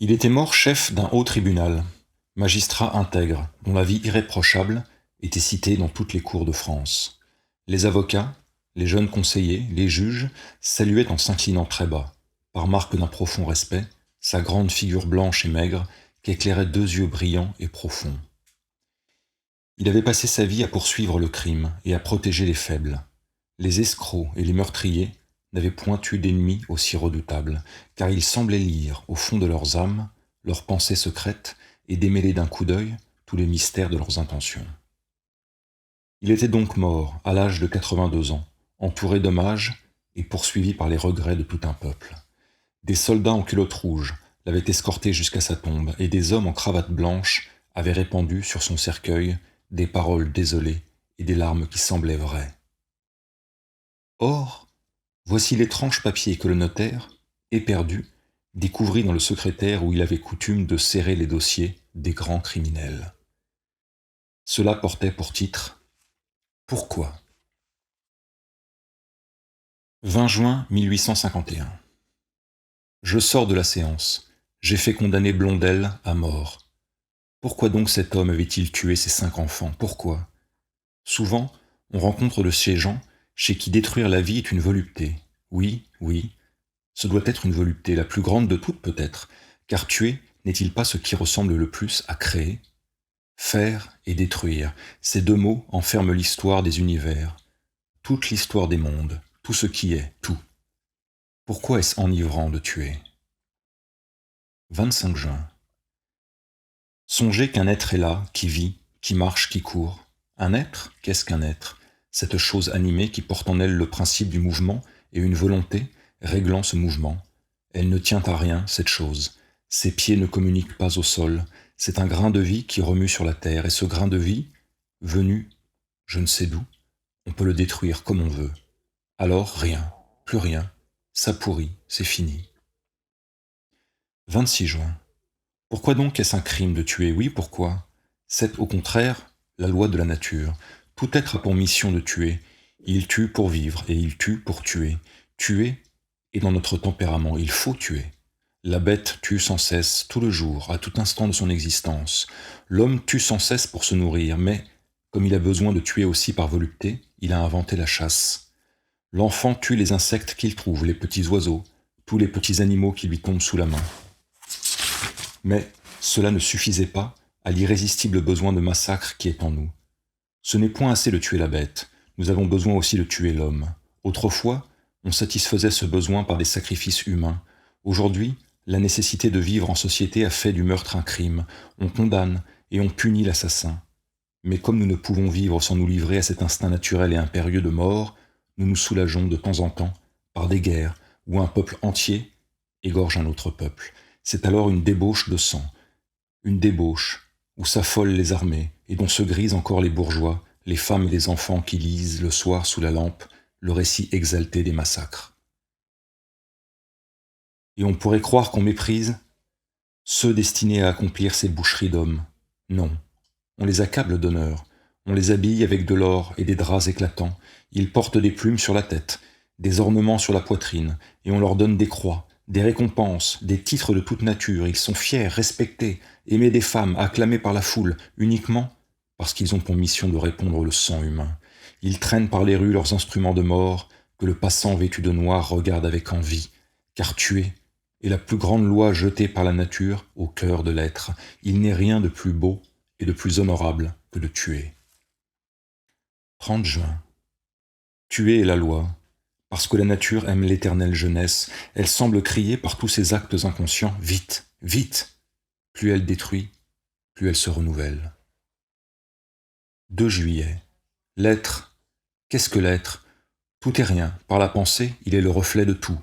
Il était mort chef d'un haut tribunal, magistrat intègre, dont la vie irréprochable était citée dans toutes les cours de France. Les avocats, les jeunes conseillers, les juges saluaient en s'inclinant très bas, par marque d'un profond respect, sa grande figure blanche et maigre qu'éclairaient deux yeux brillants et profonds. Il avait passé sa vie à poursuivre le crime et à protéger les faibles. Les escrocs et les meurtriers n'avaient point eu d'ennemis aussi redoutables, car ils semblaient lire, au fond de leurs âmes, leurs pensées secrètes et démêler d'un coup d'œil tous les mystères de leurs intentions. Il était donc mort, à l'âge de 82 ans, entouré d'hommages et poursuivi par les regrets de tout un peuple. Des soldats en culottes rouges l'avaient escorté jusqu'à sa tombe, et des hommes en cravate blanche avaient répandu sur son cercueil des paroles désolées et des larmes qui semblaient vraies. Or, voici l'étrange papier que le notaire, éperdu, découvrit dans le secrétaire où il avait coutume de serrer les dossiers des grands criminels. Cela portait pour titre « Pourquoi ?» 20 juin 1851. Je sors de la séance. J'ai fait condamner Blondel à mort. Pourquoi donc cet homme avait-il tué ses 5 enfants? Pourquoi? Souvent, on rencontre de ces gens chez qui détruire la vie est une volupté. Oui, oui, ce doit être une volupté, la plus grande de toutes peut-être, car tuer n'est-il pas ce qui ressemble le plus à créer? Faire et détruire, ces deux mots enferment l'histoire des univers, toute l'histoire des mondes, tout ce qui est, tout. Pourquoi est-ce enivrant de tuer? 25 juin. Songez qu'un être est là, qui vit, qui marche, qui court. Un être? Qu'est-ce qu'un être? Cette chose animée qui porte en elle le principe du mouvement et une volonté réglant ce mouvement. Elle ne tient à rien, cette chose. Ses pieds ne communiquent pas au sol. C'est un grain de vie qui remue sur la terre, et ce grain de vie, venu, je ne sais d'où, on peut le détruire comme on veut. Alors rien, plus rien, ça pourrit, c'est fini. 26 juin. Pourquoi donc est-ce un crime de tuer? Oui, pourquoi? C'est au contraire la loi de la nature. Tout être a pour mission de tuer. Il tue pour vivre et il tue pour tuer. Tuer est dans notre tempérament, il faut tuer. La bête tue sans cesse, tout le jour, à tout instant de son existence. L'homme tue sans cesse pour se nourrir, mais, comme il a besoin de tuer aussi par volupté, il a inventé la chasse. L'enfant tue les insectes qu'il trouve, les petits oiseaux, tous les petits animaux qui lui tombent sous la main. Mais cela ne suffisait pas à l'irrésistible besoin de massacre qui est en nous. Ce n'est point assez de tuer la bête, nous avons besoin aussi de tuer l'homme. Autrefois, on satisfaisait ce besoin par des sacrifices humains. Aujourd'hui, la nécessité de vivre en société a fait du meurtre un crime. On condamne et on punit l'assassin. Mais comme nous ne pouvons vivre sans nous livrer à cet instinct naturel et impérieux de mort, nous nous soulageons de temps en temps par des guerres où un peuple entier égorge un autre peuple. C'est alors une débauche de sang, une débauche où s'affolent les armées et dont se grisent encore les bourgeois, les femmes et les enfants qui lisent le soir sous la lampe le récit exalté des massacres. Et on pourrait croire qu'on méprise ceux destinés à accomplir ces boucheries d'hommes. Non, on les accable d'honneur, on les habille avec de l'or et des draps éclatants, ils portent des plumes sur la tête, des ornements sur la poitrine, et on leur donne des croix, des récompenses, des titres de toute nature, ils sont fiers, respectés, aimés des femmes, acclamés par la foule, uniquement parce qu'ils ont pour mission de répandre le sang humain. Ils traînent par les rues leurs instruments de mort, que le passant vêtu de noir regarde avec envie, car tuer est la plus grande loi jetée par la nature au cœur de l'être. Il n'est rien de plus beau et de plus honorable que de tuer. 30 juin. Tuer est la loi. Parce que la nature aime l'éternelle jeunesse, elle semble crier par tous ses actes inconscients « Vite, vite !» Plus elle détruit, plus elle se renouvelle. 2 juillet. L'être. Qu'est-ce que l'être? Tout est rien. Par la pensée, il est le reflet de tout.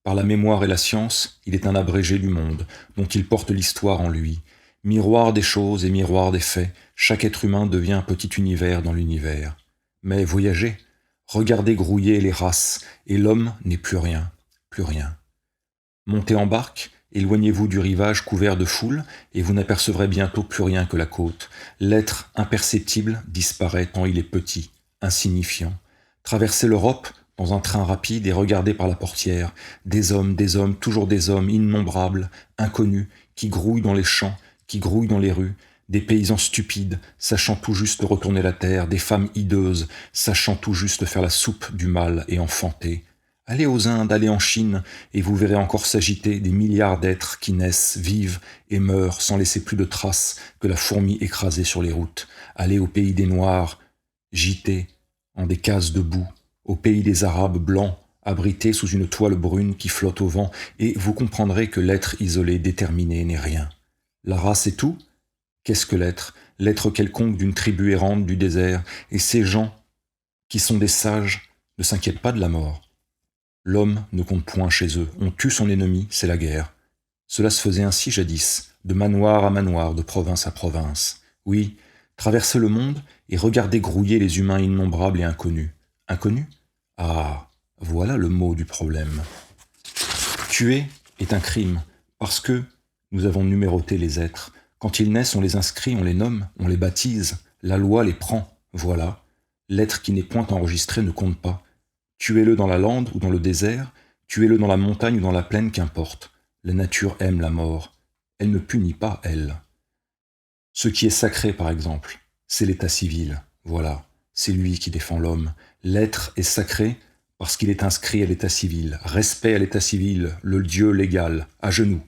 Par la mémoire et la science, il est un abrégé du monde, dont il porte l'histoire en lui. Miroir des choses et miroir des faits, chaque être humain devient un petit univers dans l'univers. Mais voyagez, regardez grouiller les races, et l'homme n'est plus rien, plus rien. Montez en barque, éloignez-vous du rivage couvert de foule, et vous n'apercevrez bientôt plus rien que la côte. L'être imperceptible disparaît tant il est petit, insignifiant. Traversez l'Europe dans un train rapide et regardez par la portière. Des hommes, toujours des hommes, innombrables, inconnus, qui grouillent dans les champs, qui grouillent dans les rues, des paysans stupides, sachant tout juste retourner la terre, des femmes hideuses, sachant tout juste faire la soupe du mal et enfanter. Allez aux Indes, allez en Chine, et vous verrez encore s'agiter des milliards d'êtres qui naissent, vivent et meurent sans laisser plus de traces que la fourmi écrasée sur les routes. Allez au pays des Noirs, gîtés en des cases de boue, au pays des Arabes blancs, abrités sous une toile brune qui flotte au vent, et vous comprendrez que l'être isolé, déterminé, n'est rien. La race est tout ? Qu'est-ce que l'être ? L'être quelconque d'une tribu errante du désert, et ces gens, qui sont des sages, ne s'inquiètent pas de la mort. L'homme ne compte point chez eux, on tue son ennemi, c'est la guerre. Cela se faisait ainsi jadis, de manoir à manoir, de province à province. Oui, traverser le monde et regarder grouiller les humains innombrables et inconnus. Inconnus ? Ah, voilà le mot du problème. Tuer est un crime, parce que nous avons numéroté les êtres. Quand ils naissent, on les inscrit, on les nomme, on les baptise, la loi les prend, voilà. L'être qui n'est point enregistré ne compte pas. Tuez-le dans la lande ou dans le désert, tuez-le dans la montagne ou dans la plaine, qu'importe. La nature aime la mort. Elle ne punit pas, elle. Ce qui est sacré, par exemple, c'est l'état civil. Voilà, c'est lui qui défend l'homme. L'être est sacré parce qu'il est inscrit à l'état civil. Respect à l'état civil, le Dieu légal, à genoux.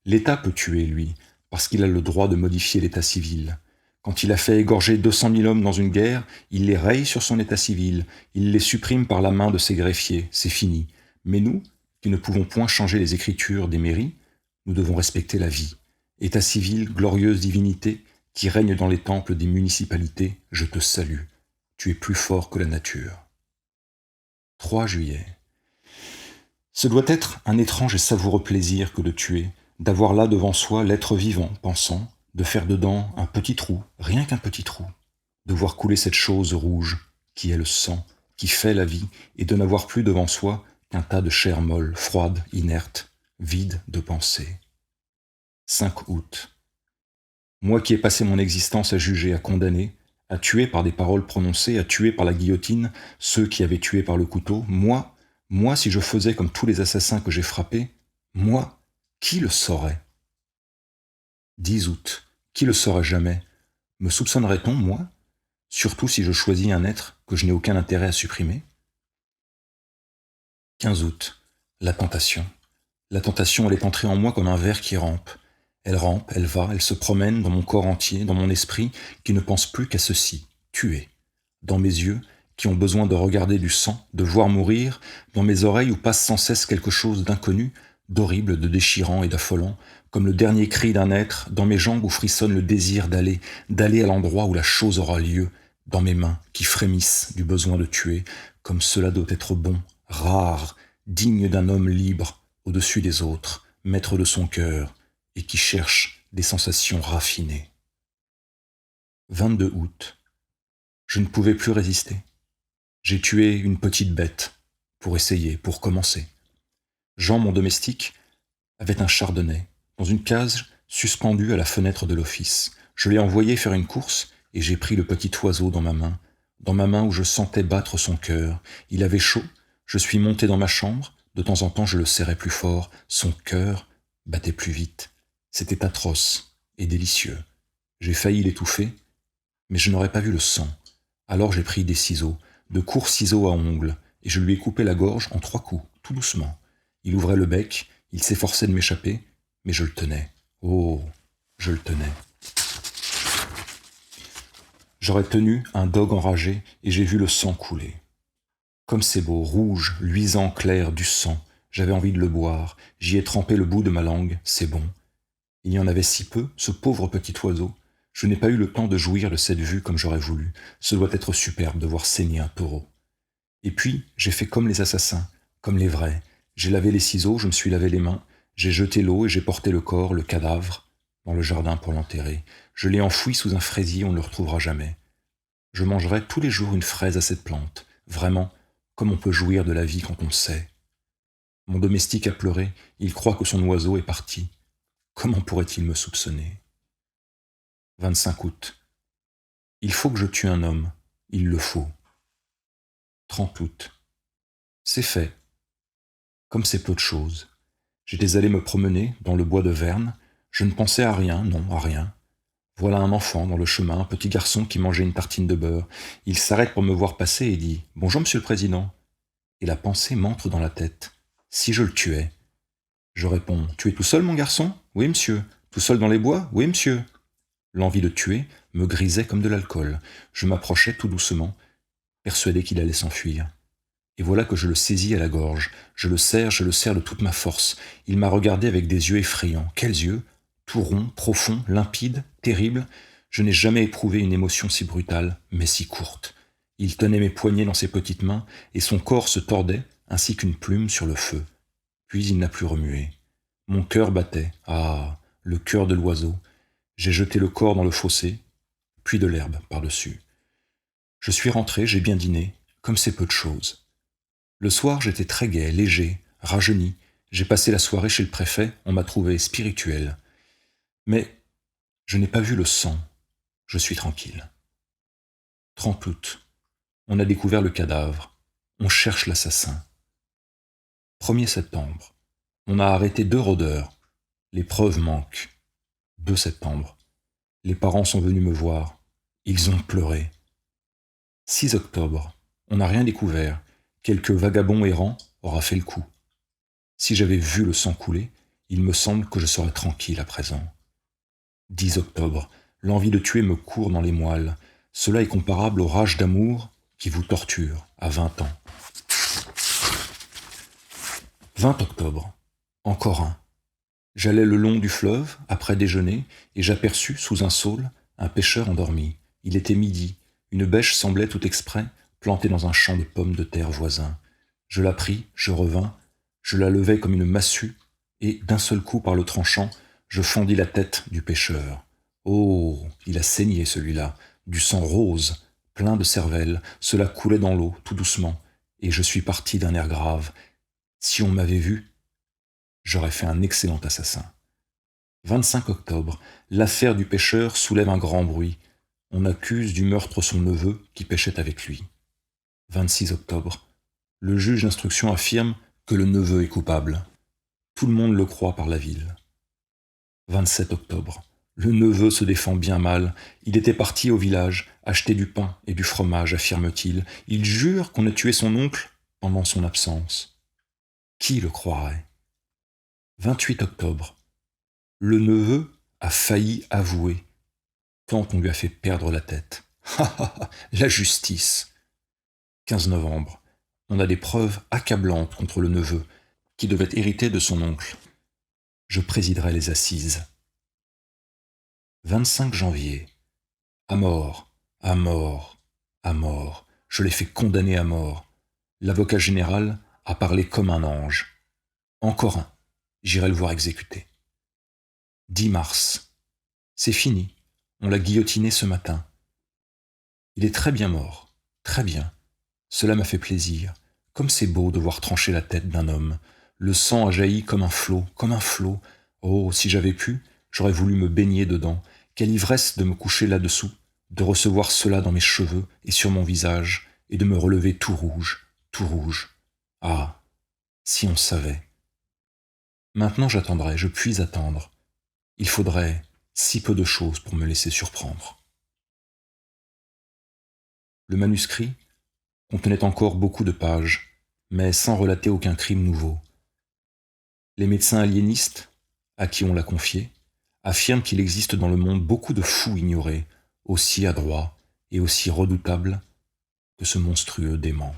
L'État peut tuer, lui, parce qu'il a le droit de modifier l'état civil. Quand il a fait égorger 200 000 hommes dans une guerre, il les raye sur son état civil, il les supprime par la main de ses greffiers, c'est fini. Mais nous, qui ne pouvons point changer les écritures des mairies, nous devons respecter la vie. État civil, glorieuse divinité, qui règne dans les temples des municipalités, je te salue. Tu es plus fort que la nature. 3 juillet. Ce doit être un étrange et savoureux plaisir que de tuer, d'avoir là devant soi l'être vivant, pensant, de faire dedans un petit trou, rien qu'un petit trou, de voir couler cette chose rouge, qui est le sang, qui fait la vie, et de n'avoir plus devant soi qu'un tas de chair molle, froide, inerte, vide de pensée. 5 août. Moi qui ai passé mon existence à juger, à condamner, à tuer par des paroles prononcées, à tuer par la guillotine ceux qui avaient tué par le couteau, moi, si je faisais comme tous les assassins que j'ai frappés, moi, qui le saurait ? 10 août. Qui le saurait jamais ? Me soupçonnerait-on, moi ? Surtout si je choisis un être que je n'ai aucun intérêt à supprimer ? 15 août. La tentation. La tentation, elle est entrée en moi comme un ver qui rampe. Elle rampe, elle va, elle se promène dans mon corps entier, dans mon esprit, qui ne pense plus qu'à ceci, tuer. Dans mes yeux, qui ont besoin de regarder du sang, de voir mourir, dans mes oreilles où passe sans cesse quelque chose d'inconnu, d'horrible, de déchirant et d'affolant, comme le dernier cri d'un être, dans mes jambes où frissonne le désir d'aller à l'endroit où la chose aura lieu, dans mes mains qui frémissent du besoin de tuer, comme cela doit être bon, rare, digne d'un homme libre, au-dessus des autres, maître de son cœur, et qui cherche des sensations raffinées. 22 août. Je ne pouvais plus résister. J'ai tué une petite bête, pour essayer, pour commencer. Jean, mon domestique, avait un chardonnay, dans une cage suspendue à la fenêtre de l'office. Je l'ai envoyé faire une course, et j'ai pris le petit oiseau dans ma main où je sentais battre son cœur. Il avait chaud, je suis monté dans ma chambre, de temps en temps je le serrais plus fort, son cœur battait plus vite. C'était atroce et délicieux. J'ai failli l'étouffer, mais je n'aurais pas vu le sang. Alors j'ai pris des ciseaux, de courts ciseaux à ongles, et je lui ai coupé la gorge en 3 coups, tout doucement. Il ouvrait le bec, il s'efforçait de m'échapper, mais je le tenais. Oh, je le tenais. J'aurais tenu un dogue enragé, et j'ai vu le sang couler. Comme c'est beau, rouge, luisant, clair, du sang. J'avais envie de le boire, j'y ai trempé le bout de ma langue, c'est bon. Il y en avait si peu, ce pauvre petit oiseau. Je n'ai pas eu le temps de jouir de cette vue comme j'aurais voulu. Ce doit être superbe de voir saigner un taureau. Et puis, j'ai fait comme les assassins, comme les vrais. J'ai lavé les ciseaux, je me suis lavé les mains, j'ai jeté l'eau et j'ai porté le corps, le cadavre, dans le jardin pour l'enterrer. Je l'ai enfoui sous un fraisier, on ne le retrouvera jamais. Je mangerai tous les jours une fraise à cette plante. Vraiment, comme on peut jouir de la vie quand on sait. Mon domestique a pleuré, il croit que son oiseau est parti. Comment pourrait-il me soupçonner ? 25 août. Il faut que je tue un homme. Il le faut. 30 août. C'est fait. Comme c'est peu de choses. J'étais allé me promener dans le bois de Verne. Je ne pensais à rien, non, à rien. Voilà un enfant dans le chemin, un petit garçon qui mangeait une tartine de beurre. Il s'arrête pour me voir passer et dit « Bonjour, monsieur le président ». Et la pensée m'entre dans la tête. Si je le tuais? Je réponds « Tu es tout seul, mon garçon ?»« Oui, monsieur. »« Tout seul dans les bois ?»« Oui, monsieur. » L'envie de tuer me grisait comme de l'alcool. Je m'approchais tout doucement, persuadé qu'il allait s'enfuir. Et voilà que je le saisis à la gorge. Je le serre de toute ma force. Il m'a regardé avec des yeux effrayants. Quels yeux? Tout ronds, profonds, limpides, terribles. Je n'ai jamais éprouvé une émotion si brutale, mais si courte. Il tenait mes poignets dans ses petites mains, et son corps se tordait, ainsi qu'une plume sur le feu. Puis il n'a plus remué. Mon cœur battait. Ah, le cœur de l'oiseau. J'ai jeté le corps dans le fossé, puis de l'herbe par-dessus. Je suis rentré, j'ai bien dîné, comme c'est peu de choses. Le soir, j'étais très gai, léger, rajeuni. J'ai passé la soirée chez le préfet, on m'a trouvé spirituel. Mais je n'ai pas vu le sang. Je suis tranquille. 30 août. On a découvert le cadavre. On cherche l'assassin. 1er septembre. On a arrêté 2 rôdeurs. Les preuves manquent. 2 septembre. Les parents sont venus me voir. Ils ont pleuré. 6 octobre. On n'a rien découvert. Quelques vagabonds errants aura fait le coup. Si j'avais vu le sang couler, il me semble que je serais tranquille à présent. 10 octobre. L'envie de tuer me court dans les moelles. Cela est comparable aux rages d'amour qui vous torturent à 20 ans. 20 octobre. Encore un. J'allais le long du fleuve, après déjeuner, et j'aperçus, sous un saule, un pêcheur endormi. Il était midi. Une bêche semblait tout exprès plantée dans un champ de pommes de terre voisin. Je la pris, je revins, je la levai comme une massue, et d'un seul coup par le tranchant, je fendis la tête du pêcheur. Oh, il a saigné celui-là, du sang rose, plein de cervelle, cela coulait dans l'eau, tout doucement, et je suis parti d'un air grave. Si on m'avait vu, j'aurais fait un excellent assassin. 25 octobre, l'affaire du pêcheur soulève un grand bruit. On accuse du meurtre son neveu qui pêchait avec lui. 26 octobre, le juge d'instruction affirme que le neveu est coupable. Tout le monde le croit par la ville. 27 octobre, le neveu se défend bien mal. Il était parti au village, acheter du pain et du fromage, affirme-t-il. Il jure qu'on a tué son oncle pendant son absence. Qui le croirait? 28 octobre, le neveu a failli avouer, tant qu'on lui a fait perdre la tête. La justice. 15 novembre, on a des preuves accablantes contre le neveu, qui devait hériter de son oncle. Je présiderai les assises. 25 janvier, à mort, à mort, à mort. Je l'ai fait condamner à mort. L'avocat général a parlé comme un ange. Encore un, j'irai le voir exécuter. 10 mars, c'est fini, on l'a guillotiné ce matin. Il est très bien mort, très bien. Cela m'a fait plaisir. Comme c'est beau de voir trancher la tête d'un homme. Le sang a jailli comme un flot, comme un flot. Oh, si j'avais pu, j'aurais voulu me baigner dedans. Quelle ivresse de me coucher là-dessous, de recevoir cela dans mes cheveux et sur mon visage, et de me relever tout rouge, tout rouge. Ah, si on savait. Maintenant j'attendrai, je puis attendre. Il faudrait si peu de choses pour me laisser surprendre. Le manuscrit contenait encore beaucoup de pages, mais sans relater aucun crime nouveau. Les médecins aliénistes, à qui on l'a confié, affirment qu'il existe dans le monde beaucoup de fous ignorés, aussi adroits et aussi redoutables que ce monstrueux dément.